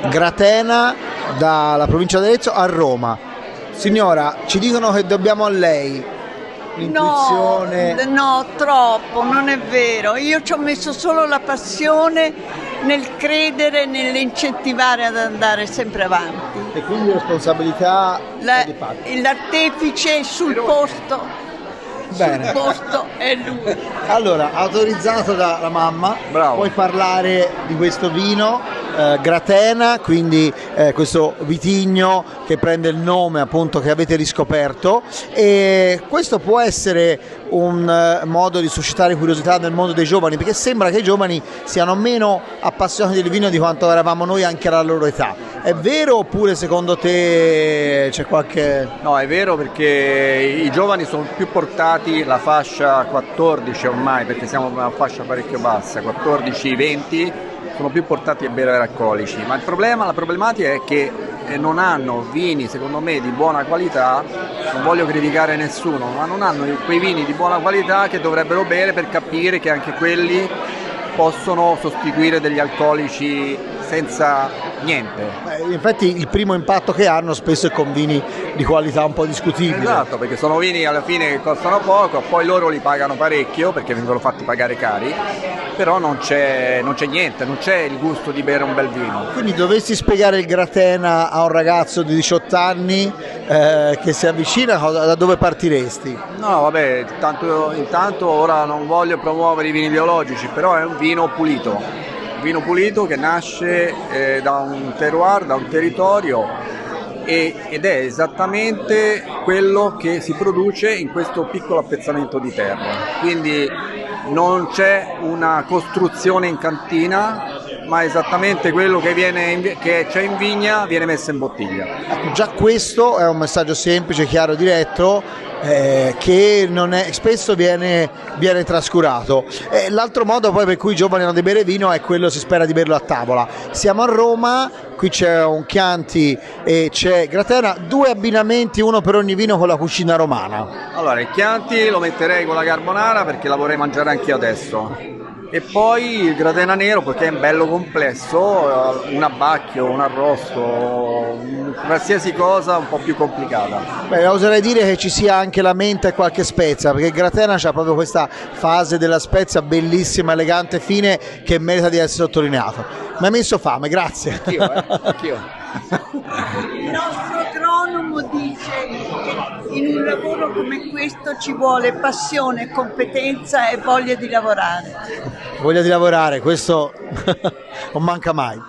Gratena dalla provincia di Arezzo a Roma. Signora, ci dicono che dobbiamo a lei l'intuizione. No, troppo, non è vero. Io ci ho messo solo la passione nel credere, nell'incentivare ad andare sempre avanti. E quindi responsabilità di parte. L'artefice sul posto. Bene. Sul posto è lui. Allora, autorizzato dalla mamma, bravo, puoi parlare di questo vino Gratena, quindi questo vitigno che prende il nome appunto che avete riscoperto, e questo può essere un modo di suscitare curiosità nel mondo dei giovani, perché sembra che i giovani siano meno appassionati del vino di quanto eravamo noi anche alla loro età. È vero, oppure secondo te c'è qualche... No, è vero, perché i giovani sono più portati, la fascia 14 ormai, perché siamo una fascia parecchio bassa, 14-20, sono più portati a bere alcolici, ma la problematica è che non hanno vini, secondo me, di buona qualità. Non voglio criticare nessuno, ma non hanno quei vini di buona qualità che dovrebbero bere per capire che anche quelli possono sostituire degli alcolici senza niente. Infatti il primo impatto che hanno spesso è con vini di qualità un po' discutibile. Esatto, perché sono vini alla fine che costano poco, poi loro li pagano parecchio perché vengono fatti pagare cari, però non c'è niente, non c'è il gusto di bere un bel vino. Quindi dovessi spiegare il Gratena a un ragazzo di 18 anni che si avvicina, da dove partiresti? No, vabbè, intanto ora non voglio promuovere i vini biologici, però è un vino pulito che nasce da un terroir, da un territorio, ed è esattamente quello che si produce in questo piccolo appezzamento di terra. Quindi non c'è una costruzione in cantina, ma esattamente quello che c'è in vigna viene messo in bottiglia. Già questo è un messaggio semplice, chiaro, diretto, che non è, spesso viene trascurato. L'altro modo poi per cui i giovani hanno di bere vino è quello, si spera di berlo a tavola. Siamo a Roma, qui c'è un Chianti e c'è Gratena, due abbinamenti, uno per ogni vino con la cucina romana. Allora, il Chianti lo metterei con la carbonara perché la vorrei mangiare anch'io adesso. E poi il Gratena nero perché è bello complesso, un abbacchio, un arrosto, qualsiasi cosa un po' più complicata. Beh, oserei dire che ci sia anche la menta e qualche spezia, perché il Gratena c'ha proprio questa fase della spezia bellissima, elegante, fine, che merita di essere sottolineato. Mi ha messo fame, grazie. Anch'io. Il nostro agronomo dice che in un lavoro come questo ci vuole passione, competenza e voglia di lavorare. Voglia di lavorare, questo non manca mai.